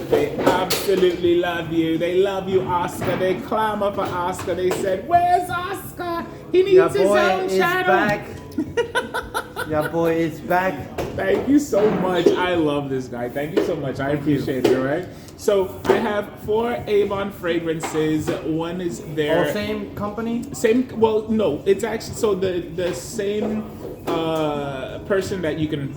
They absolutely love you. They love you, Oscar. They clamor for Oscar. They said, "Where's Oscar? He needs his own channel." Back. Yeah, boy, it's back. Thank you so much. I love this guy. Thank you so much. I appreciate it, right? So I have 4 Avon fragrances. One is there. All same company? Same. Well, no. It's actually so the same person that you can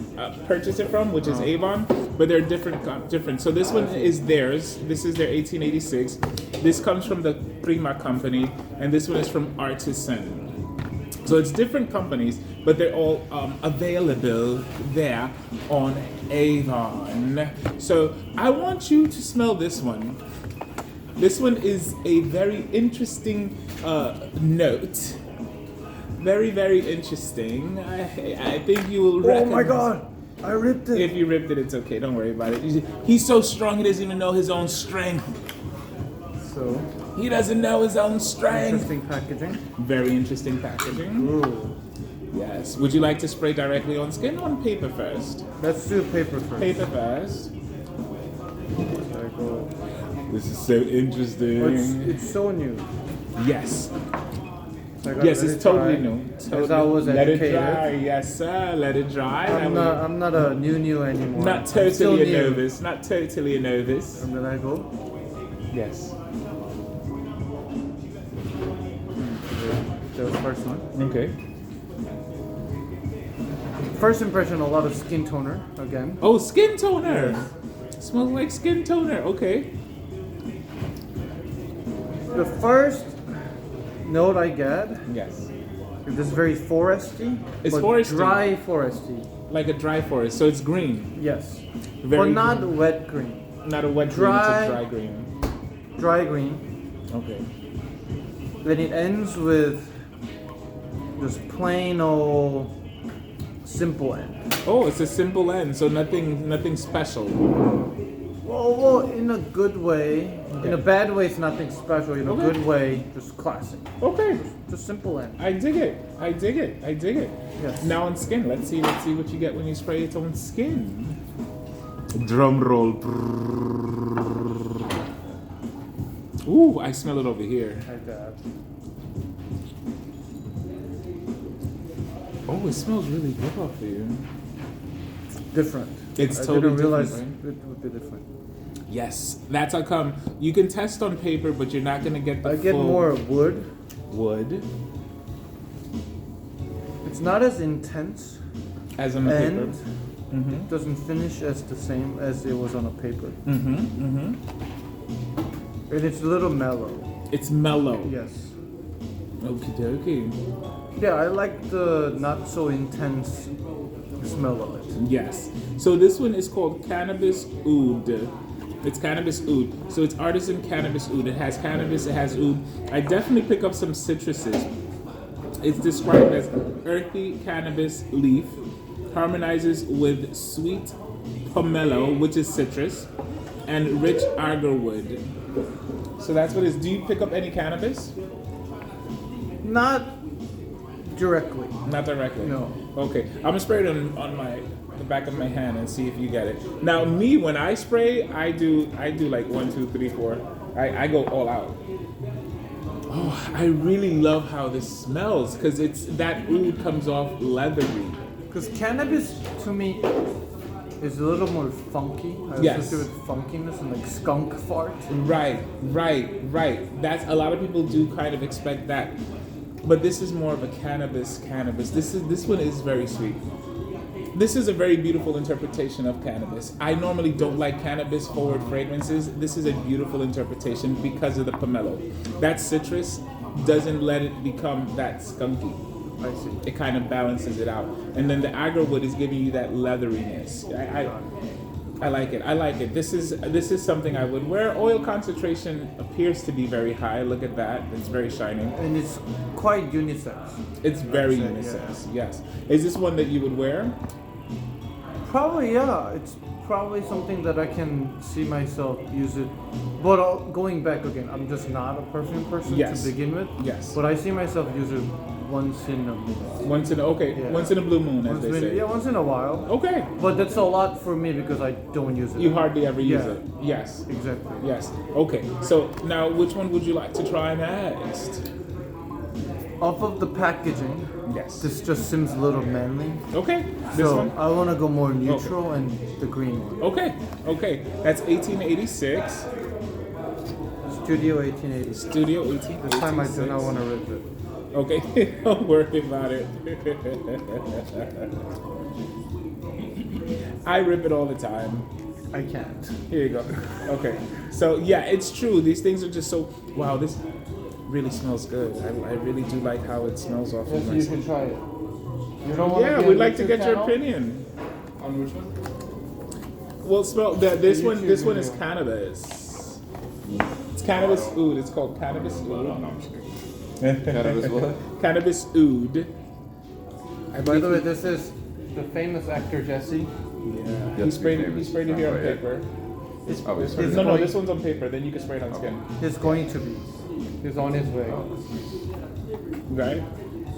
purchase it from, which is Avon, but they're different. So this one is theirs. This is their 1886. This comes from the Prima company, and this one is from Artisan. So it's different companies, but they're all available there on Avon. So I want you to smell this one. This one is a very interesting note. Very, very interesting. I think you will recognize. Oh my God! I ripped it. If you ripped it, it's okay. Don't worry about it. He's so strong, he doesn't even know his own strength. So he doesn't know his own strength. Interesting packaging. Very interesting packaging. Ooh. Yes. Would you like to spray directly on skin or on paper first? Let's do paper first. Paper first. There we go. This is so interesting. It's so new. Yes. So Yes, it's totally new. As I was Let educated. it dry. Yes, sir. Let it dry. I'm not a new anymore. Not totally a novice. Not totally a novice. And then I go. Yes. That was the first one. Okay. First impression, a lot of skin toner again. Oh, skin toner. Smells like skin toner. Okay. The first note I get Yes. is this very foresty. It's but foresty. Dry foresty. Like a dry forest, so it's green. Yes. Very but not green. wet green. Not a wet Dry. green, it's a dry green. Dry green. Okay. Then it ends with this plain old simple end. Oh, it's a simple end, so nothing special. Well, in a good way. Okay. In a bad way, it's nothing special. In a Okay. good way, just classic. Okay. Just simple end. I dig it. I dig it. I dig it. Yes. Now on skin, let's see what you get when you spray it on skin. Drum roll. Ooh, I smell it over here. Like that. Oh, it smells really good off of you. Different. It's I totally didn't realize different, it would be different. Yes, that's how come. You can test on paper, but you're not gonna get the I get full more wood. wood It's not as intense as on the paper. and Mm-hmm. doesn't finish as the same as it was on a paper. Mm-hmm. Mm-hmm. And it's a little mellow. It's mellow. Yes. Okie dokie. Yeah, I like the not so intense smell of it. Yes. So this one is called Canabis Oud. It's Canabis Oud. So it's Artisan Canabis Oud. It has cannabis, it has oud. I definitely pick up some citruses. It's described as earthy cannabis leaf, harmonizes with sweet pomelo, which is citrus, and rich agarwood. So that's what it is. Do you pick up any cannabis? Not directly. Not directly. No. Okay. I'm gonna spray it on the back of my hand and see if you get it. Now me, when I spray, I do like 1, 2, 3, 4. I go all out. Oh, I really love how this smells because it's that oud comes off leathery. Because cannabis to me is a little more funky. I Yes. associate with funkiness and like skunk fart. Right. That's a lot of people do kind of expect that, but this is more of a cannabis. This one is very sweet. This is a very beautiful interpretation of cannabis. I normally don't like cannabis forward fragrances. This is a beautiful interpretation because of the pomelo. That citrus doesn't let it become that skunky. I see. It kind of balances it out. And then the agarwood is giving you that leatheriness. I like it. I like it. This is something I would wear. Oil concentration appears to be very high. Look at that. It's very shining. And it's quite unisex. It's very I'd say, unisex. Yes. Is this one that you would wear? Probably, yeah. It's probably something that I can see myself use it. But going back again, I'm just not a perfume person Yes. to begin with. Yes. But I see myself use it once in a minute. Once in a blue moon, as they say. Yeah, once in a while. Okay. But that's a lot for me because I don't use it. You hardly ever use Yeah. it. Yes. Exactly. Yes. Okay. So now, which one would you like to try next? Off of the packaging, Yes. this just seems a little manly. Okay. This So one. I want to go more neutral and the green one. Okay. Okay. That's 1886. Studio 1880. Studio 1886. This time I do not want to rip it. Okay. Don't worry about it. I rip it all the time. I can't. Here you go. Okay. So yeah, it's true. These things are just so. Wow. This really smells good. I really do like how it smells off of You myself. should try it. You don't want Yeah, to we'd like to YouTube get your channel? opinion. On which one? Well, smell that. This one. YouTube This one is video. cannabis. It's cannabis oud. It's called cannabis oud. No, I'm just kidding. Cannabis what? Cannabis oud. By the way, this is the famous actor Jesse. Yeah. He Yes, sprayed. He famous. sprayed it here on Oh, yeah. paper. It's, Oh, it's it's No, going, this one's on paper. Then you can spray it on skin. It's going to be. He's on his way. Right?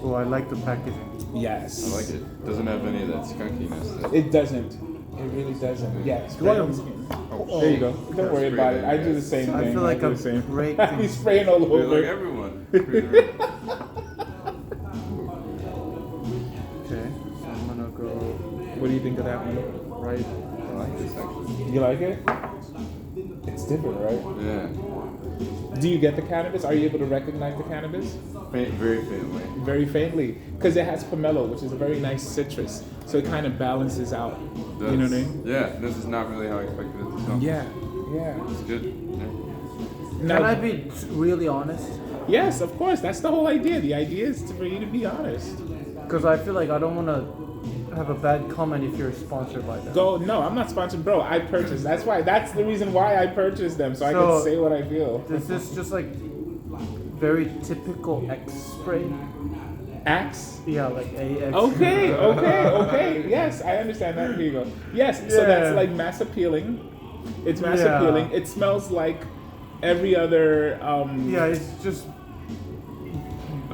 Oh, I like the packaging. Yes. I like it. Doesn't have any of that skunkiness. That, It doesn't. It really doesn't. Yeah. Spray Why- on skin. oh, There you go. Don't worry Spray about it, it. I do the yes. same I thing. feel like do I'm the same. breaking. He's spraying all Like over. everyone. Okay, so I'm gonna go What do you think of that one? right. I like this actually. You like it? It's different, right? Yeah. Do you get the cannabis? Are you able to recognize the cannabis? Very faintly. Very faintly, because it has pomelo, which is a very nice citrus, so it kind of balances out. You know what I mean? Yeah, this is not really how I expected it to smell. Yeah, yeah. It's good. Yeah. Now, Can I be really honest? yes, of course. That's the whole idea. The idea is for you to be honest. Because I feel like I don't want to have a bad comment if you're sponsored by them. Go. No, I'm not sponsored, bro. I purchased. That's why. That's the reason why I purchased them, so I So- can say what I feel. This is just like very typical X spray. Axe. Yeah, like AX. Okay, okay. Yes, I understand that. Here you go. Yes, so Yeah. that's like mass appealing. It's mass Yeah. appealing. It smells like every other. Yeah, it's just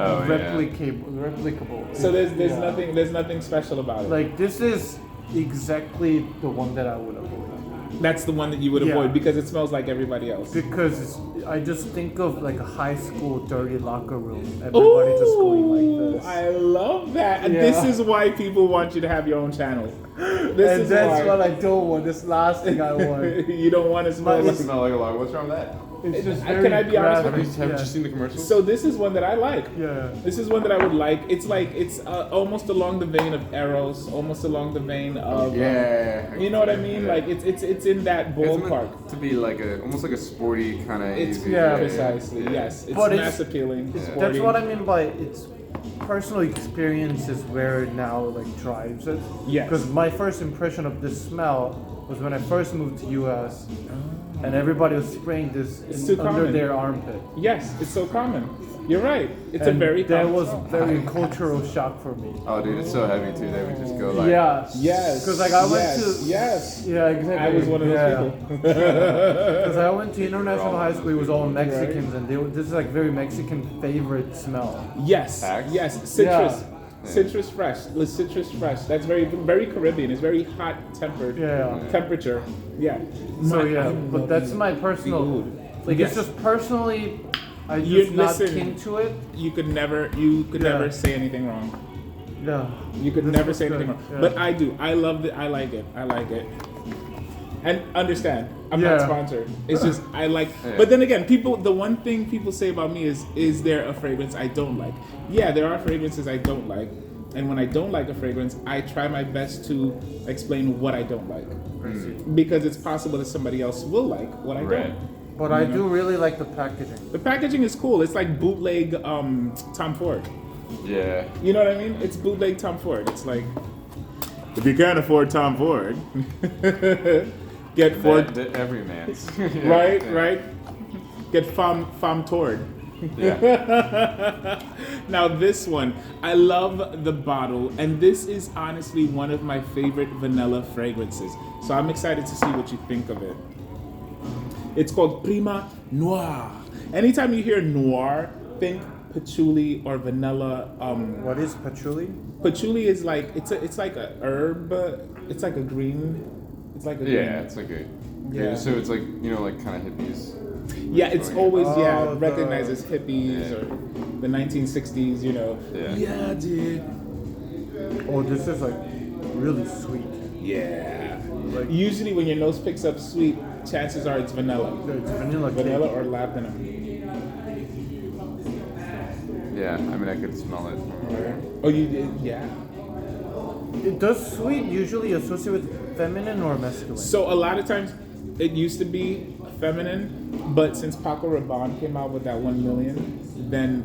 Oh, yeah. replicable. So there's Yeah. there's nothing special about it. Like this is exactly the one that I would avoid. That's the one that you would Yeah. avoid because it smells like everybody else. Because I just think of like a high school dirty locker room. Everybody just going like this. I love that. And Yeah. this is why people want you to have your own channel. This And is that's why. what I don't want. This last thing I want. You don't want to smell But It like. smell like a log. What's wrong with that? It's just Can very I be honest with graphic. Haven't Yeah. you seen the commercials? So this is one that I like. Yeah. This is one that I would like. It's like it's almost along the vein of Eros, almost along the vein of yeah. you know what I mean? Yeah. Like it's in that It's ballpark. meant to be like a almost like a sporty kind of. It's Yeah. precisely yes. It's But it's- mass appealing. it's- Sporty. That's what I mean by it's personal experience is where it now like drives it. Yes. Because my first impression of this smell was when I first moved to US, and everybody was spraying this It's too under common. their armpit. Yes, it's so common. You're right. It's And a very that common was smell. very cultural shock for me. Oh, dude, it's so heavy too. They would just go like. Yeah. Yes. Because like I went yes, to yes. Yeah, exactly. I was one of those Yeah. people. Because I went to international high school, it was all Mexicans, and this is like very Mexican favorite smell. Yes, Axe? yes, citrus, Yeah. citrus fresh, the citrus fresh. That's very Caribbean. It's very hot tempered. Yeah. Temperature. Yeah. So My- yeah, I but love that's it. my personal. Oud. Like Yes. it's just personally, I'm You- just not listen. keen to it. You could never Yeah. never say anything wrong. Yeah. You could This never was say good, anything wrong. yeah. But I do. I love it. I like it. I like it. And understand, I'm not Yeah. sponsored. It's just I like. Yeah. But then again, people. The one thing people say about me is there a fragrance I don't like? Yeah, there are fragrances I don't like. And when I don't like a fragrance, I try my best to explain what I don't like, because it's possible that somebody else will like what I Right. don't. But I do really like the packaging. The packaging is cool. It's like bootleg Tom Ford. Yeah. You know what I mean? It's bootleg Tom Ford. It's like, if you can't afford Tom Ford, get Ford. Every man's. Right, right. Get Fam Tord. Yeah. Now this one, I love the bottle, and this is honestly one of my favorite vanilla fragrances. So I'm excited to see what you think of it. It's called Prima Noir. Anytime you hear noir, think patchouli or vanilla. What is patchouli? Patchouli is like it's like a herb. It's like a green. It's like a green. Yeah, it's like a. Yeah. Yeah. So it's like, you know, like kind of hippies. Yeah, it's always Oh, recognized as hippies or the 1960s. You know. Yeah. Yeah, dude. Oh, this is like really sweet. Yeah. Like- Usually when your nose picks up sweet, chances are it's vanilla. It's vanilla cake. Vanilla or labdanum. Yeah. I mean, I could smell it. Oh, you did? Yeah. Does sweet usually associate with feminine or masculine? So a lot of times it used to be feminine, but since Paco Rabanne came out with that 1 million, then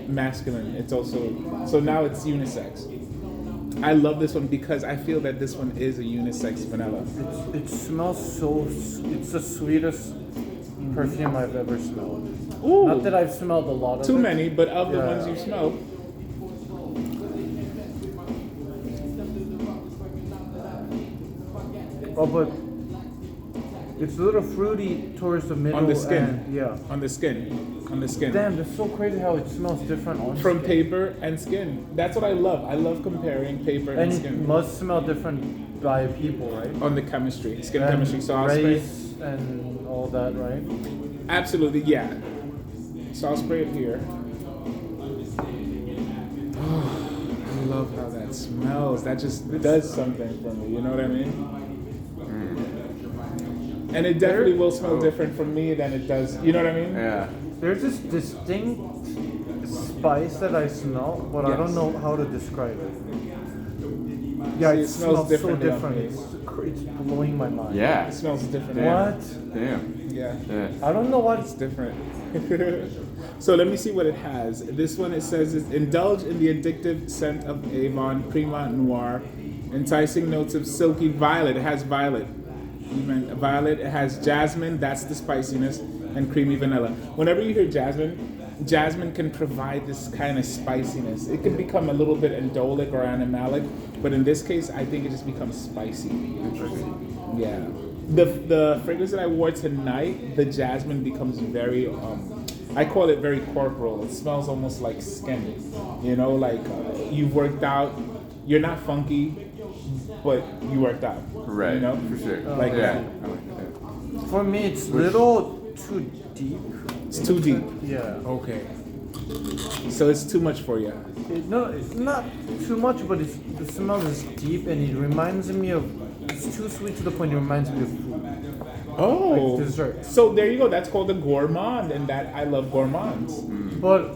masculine. It's also, so now it's unisex. I love this one because I feel that this one is a unisex vanilla. It smells so. It's the sweetest perfume I've ever smelled. Ooh, Not that I've smelled a lot of too it. many, but of the Yeah. ones you smelled, Oh, but it's a little fruity towards the middle. on the skin. And, yeah. On the skin. On the skin. Damn, that's so crazy how it smells different on From skin. paper and skin. That's what I love. I love comparing paper and And it skin. must smell different by people, right? On the chemistry, skin And chemistry, sauce spray. race and all that, right? Absolutely, yeah. So I'll spray it here. Oh, I love how that smells. That just does something for me. You know what I mean? And it definitely will smell different from me than it does. You know what I mean? Yeah. There's this distinct spice that I smell, but I don't Yes. know how to describe it. Yeah, See, it it smells smells so differently on different. me. It's blowing my mind. Yeah. It smells different. Damn. What? Damn. Yeah. Yeah. I don't know what It's different. So let me see what it has. This one, it says, is indulge in the addictive scent of Avon Prima Noir, enticing notes of silky violet. It has violet. Even violet. It has jasmine. That's the spiciness, and creamy vanilla. Whenever you hear jasmine, jasmine can provide this kind of spiciness. It can become a little bit indolic or animalic, but in this case, I think it just becomes spicy. Yeah. The fragrance that I wore tonight, the jasmine becomes very, I call it very corporal. It smells almost like skin. You know, like you've worked out. You're not funky, but you worked out. Right. You know? For sure. Like yeah. that. I like that. For me, it's little too deep. It's too deep. Yeah. Okay. So it's too much for you. No, it's not too much, but the smell is deep, and it reminds me of. It's too sweet to the point it reminds me of food. Oh. Like dessert. So there you go. That's called a gourmand, and that I love gourmands. But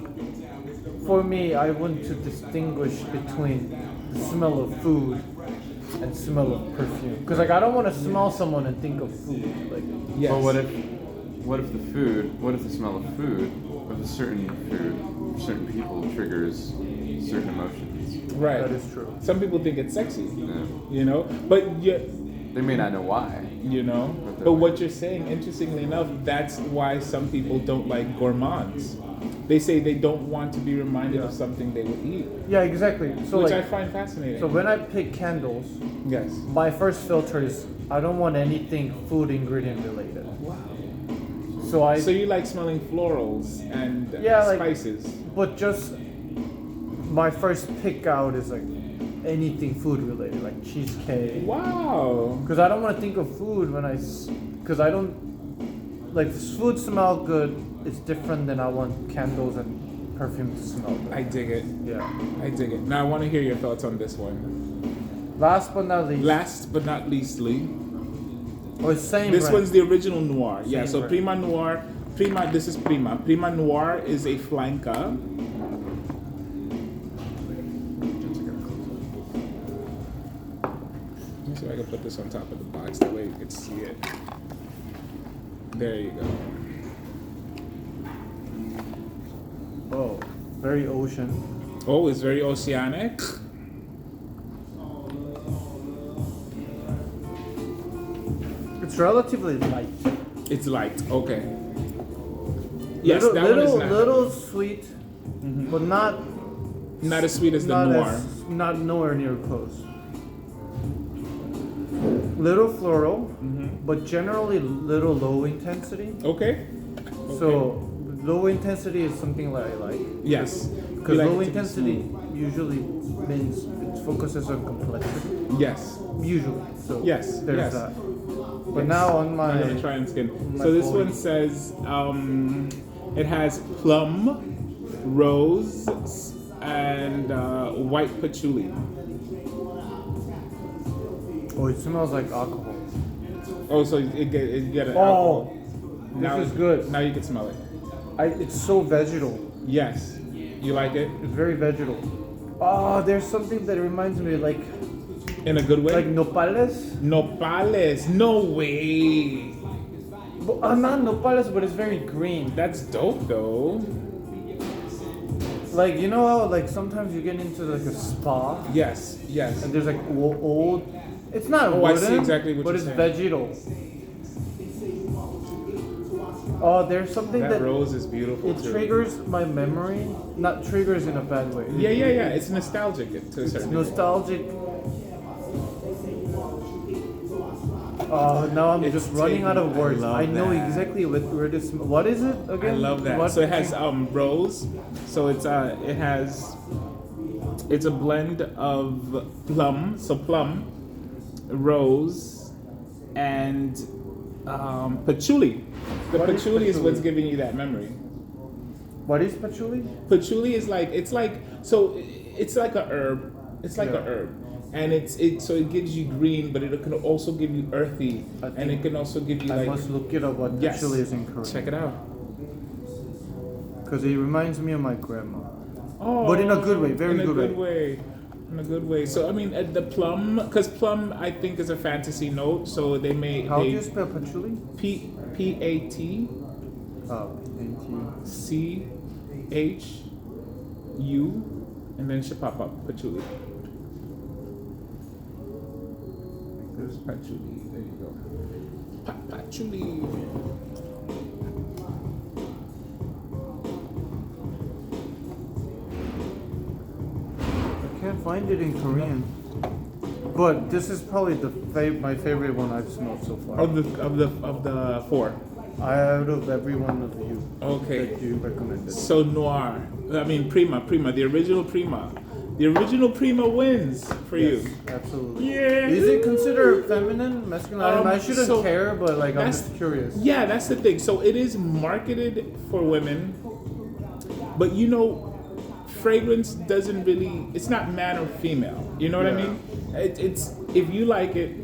for me, I want to distinguish between the smell of food and smell of perfume. Because like I don't want to smell someone and think of food. Like Yes. But what if the smell of food, of a certain food, certain people triggers certain emotions? Right. that is true. Some people think it's sexy. Yeah. You know, but They may not know why. you know, but what you're saying, interestingly enough, that's why some people don't like gourmands. They say they don't want to be reminded of something they would eat, Yeah, exactly. So which I like, find fascinating. so when I pick candles, Yes. my first filter is I don't want anything food ingredient related. Wow. So So you like smelling florals and Yeah, like- spices? but just my first pick out is like anything food related, like cheesecake. Wow. Because I don't want to think of food when because I don't, like food smell good, it's different than I want candles and perfume to smell good. I dig it. Yeah. I dig it. Now I want to hear your thoughts on this one. Last but not least, Last but not leastly, same this brand. one's the original Noir. Yeah, Same so brand. Prima Noir. This is Prima. Prima Noir is a flanker. Let me see if I can put this on top of the box. That way you can see it. There you go. Oh, very ocean. Oh, it's very oceanic. It's relatively light. It's light. Okay. Yes, little, that one is little, not. little sweet, but not Not as sweet as the Noir. not nowhere near close. Little floral, but generally little low intensity. Okay. So low intensity is something that I like. Yes. Because You like low it to be intensity smooth. usually means it focuses on complexity. Yes. Usually. So Yes, there's yes. that. But now on my I'm gonna try and skin. my So this body. one says it has plum, rose, and white patchouli. Oh, it smells like alcohol. Oh, so you get an Oh, alcohol. this is good. Now you can smell it. It's so vegetal. Yes. You like it It's very vegetal. Oh, there's something that reminds me like in a good way. nopales. Nopales. No way. Not nopales, but it's very green. That's dope though. Like you know how like sometimes you get into like a spa Yes. Yes. and there's like old. It's not Oh, wooden, I see exactly what but you're it's saying. vegetal. Oh, there's something That that rose is beautiful it too. triggers my memory. Not triggers in a bad way. Yeah. It's nostalgic to a It's certain degree. nostalgic. Oh, now I'm It's just running out of taken. words. I love I know that. exactly where this. What is it I again? love that. What- So it has rose. So it's it's a blend of plum. So plum, rose, and patchouli. The What is patchouli is what's patchouli? giving you that memory. What is patchouli? Patchouli is like it's like a herb. It's like Yeah. a herb. And so it gives you green, but it can also give you earthy, I and think it can also give you I like must look it up. What yes. patchouli is in Korean? Check it out. Because it reminds me of my grandma. Oh, But in a good way, very in a good good way. In a good way. So I mean, the plum, because plum I think is a fantasy note. So they may How do you spell patchouli? Patchuu, and then should pop up patchouli. There's patchouli. There you go. Patchouli. I can't find it in Korean. But this is probably my favorite one I've smelled so far. Of the four. Out of every one of you Okay. that you recommended. So Noir. I mean Prima. The original Prima. The original Prima wins for Yes, you. absolutely. Yeah. Is it considered feminine, masculine? I shouldn't so care, but like I'm that's- just curious. Yeah, that's the thing. So it is marketed for women, but you know, fragrance doesn't really. It's not man or female. You know what I Yeah. mean? It's if you like it,